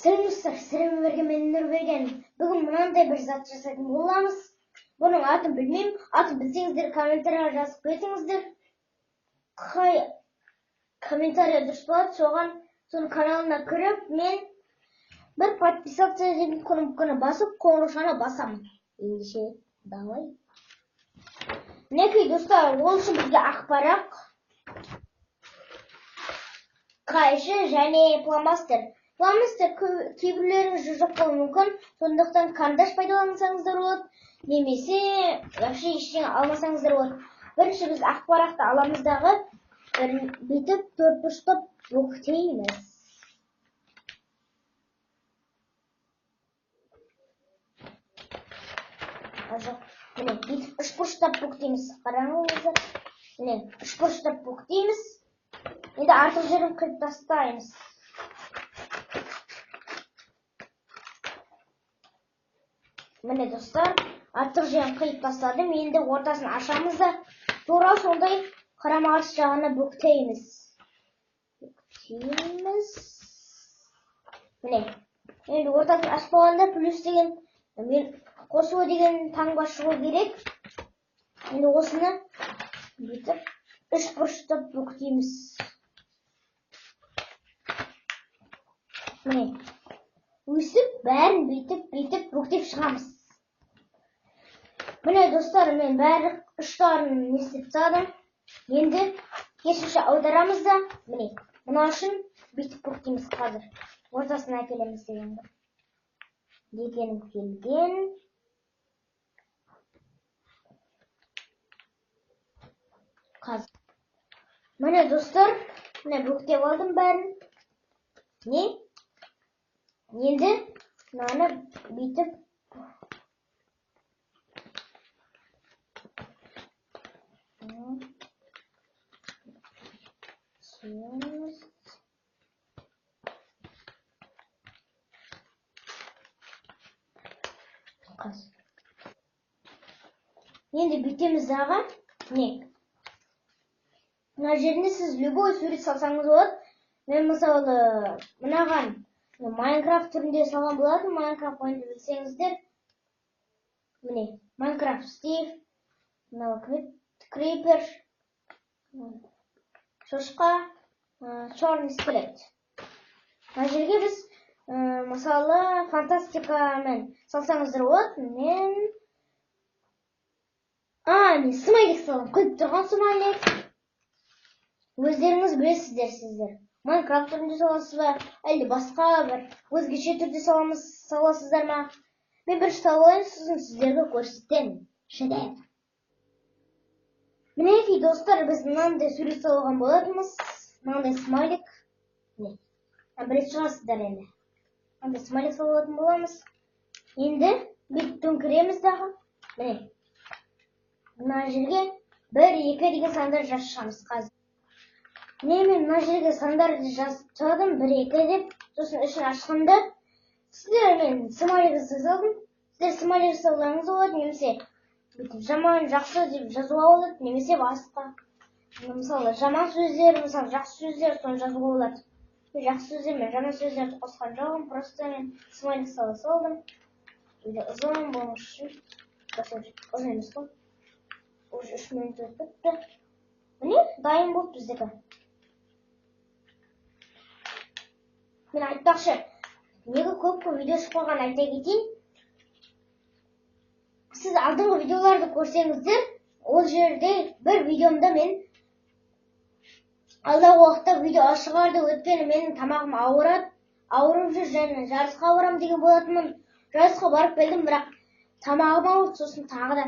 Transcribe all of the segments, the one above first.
Сәлеметсіздер, сәлем мен Нұрберген. Бүгін мынандай бір зат жасайтын боламыз. Бұның атын білмеймін. Атын білсеңіздер, комментарийға жазып кетіңіздер. Қай комментарий дұрыс болады, соның каналына кіріп, мен бір подписаться деген кнопканы басып, қоңыраушаны басамын. Ендеше, давай. Мінекей достар, ол үшін бізге ақпарақ, қайшы және фломастер. Фломастер кейбірлеріңіз жоқ болуы мүмкін, сондықтан карандаш пайдалансаңыздар болады, немесе вообще ештеңе алмасаңыздар болады. Бірінші біз ақпарақты аламыз дағы бүйтіп төртбұрыштап бүктейміз. Міне, бүйтіп үшбұрыштап бүктейміз. Қараңыздар. Міне, үшбұрыштап бүктейміз. Енді артық жерін қиып тастаймыз. Міне достар, артық жерін қиып тастадым. Енді ортасын ашамыз да, тура сондай қарама-қарсы жағына бүктейміз. Міне, енді ортасын ашпағанда плюс деген, қосу деген таңба шығу керек. Енді осыны бүйтіп үш бұрыштап бүктейміз. Міне, өсіп бәрін бүйтіп бүктеп шығамыз. Міне достар, мен бәрі ұштарын естіп тастадым. Енді кешінші аударамыз да, міне, мына үшін бүйтіп бүктейміз қазір. Ортасына әкелеміз дегенім келген. Қазір. Міне достар, міне бүктеп алдым бәрін. Не? Енді мынаны бүйтіп енді бүйтеміз дағы. Не? Мына жеріне сіз любой сурет салсаңыз болады. Мен мысалы мынаған Майнкрафт түрінде салған болатын. Майнкрафт ойынды білсеңіздер. Міне, Майнкрафт Стив, Крипер, шошқа, черный скелет. Мына жерге біз мысалы фантастикамен салсаңыздар болады. Мен смайлик салам. Қойып тұрған смайлик. Өздеріңіз білесіздер. Майнкрафт түрінде саласыз ба, әлде басқа бір өзгеше түрде саласыздар ма? Мен бірінші салайын, сіздерге көрсетемін. Шедевр. Мінекей достар, біз мынандай сурет салған болатынбыз. Мынандай смайлик. Білетін шығарсыздар енді. Мынандай смайлик салатын боламыз. Енді бүйтіп төңкереміз дағы. Міне. Мына жерге 1, 2 деген сандар жазып қазір. Мен мына жерге сандарды жазып тастадым, 1, 2 деп, сосын ішін ашқанда, сіздер мен смайлик салдым. Сіздер смайлик салсаңыз болады, немесе жаман, жақсы деп жазуға болады, немесе басқа. Мысалы жаман сөздер, мысалы жақсы сөздер, соны жазуға болады. Жақсы сөздер мен жаман сөздерді қосқан жоғым, просто мен смайлик салдым. Ұзын болмаш үшін, ұзын емес қой. Уже 3 минут өтіпті. Міне, дайын болды біздікі. Мен айтпақшы, неге көп видео шықпаған айта кетейін. Сіз алдыңғы видеоларды көрсеңіздер, ол жерде бір видеомда мен алдағы уақытта видео шығарды, өйткені менің тамағым ауырып жүр, және жарысқа барам деген болатынмын. Жарысқа барып келдім, бірақ тамағым ауырды, сосын тағы да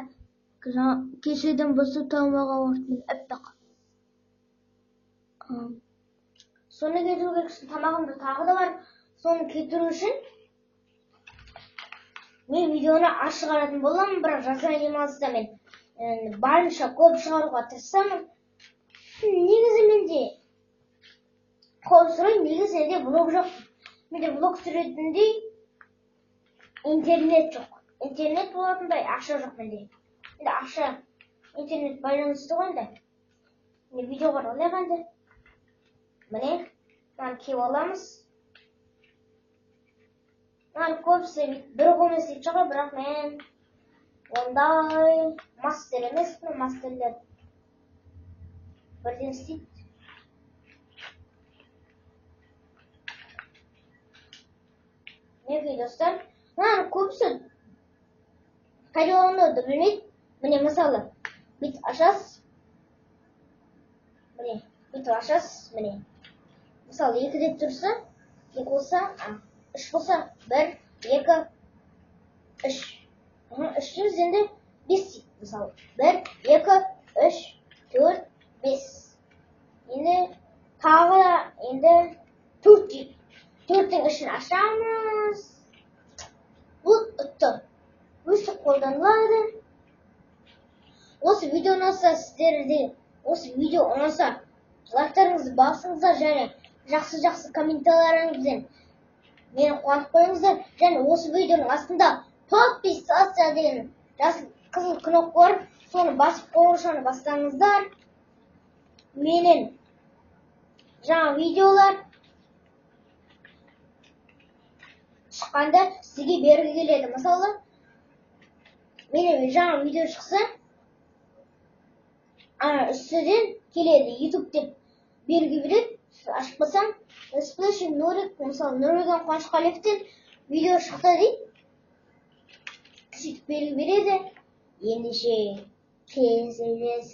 кешеден бастап тамағы ауырды, әптақ. Соны кетіру керексін, тамағымда тағы да бар. Соны кетіру үшін мен видеоны аз шығаратын боламын, бірақ жазған демалыста мен барынша көп шығаруға тырысамын. Негізі менде қол сұрайын, негізі менде блог жоқ. Менде блог сүретіндей интернет жоқ. Интернет болатындай ақша жоқ менде. Енді ақша интернет байланысты қойында. Видео қаралайық енді. Міне, мынаны киіп аламыз. Маған көбісі бір қомес деп шығар, бірақ мен ондай мастер емеспін, мастерлер бірден істейді. Неге достар? Маған көбісі пайдалануды білмейді. Міне мысалы, бүйтіп ашасыз. Міне, бүйтіп ашасыз, міне. Мысалы, 2 деп тұрса, 2 болса, 3 болса, 1, 2, 3. 3-тен енді 5 дейді, мысалы. 1, 2, 3, 4, 5. Енді тағы енді 4 дейді. 4-тің ішін ашамыз. Бұл ұтты. Өсіп қолданылады. Осы видео ұнаса сіздерде, осы видео ұнаса лайктарыңызды басыңыздар және жақсы комментарийлеріңізбен мені қуантып қойыңыздар. Және осы видеоның астында подписаться деген жасыл қызыл кнопка бар, соны басып қоңырауын бассаңыздар, менен жаңа видеолар шыққанда сізге бергі келеді. Мысалы, менен жаңа видео шықса, үстіден келеді YouTube деп белгі береді. Ашып бассам, Сплэшинг Нурик, мысалы Нуриган Қуанышқалиевтен видео шықты дейді. Сөйтіп белгі береді. Ендеше кездескенше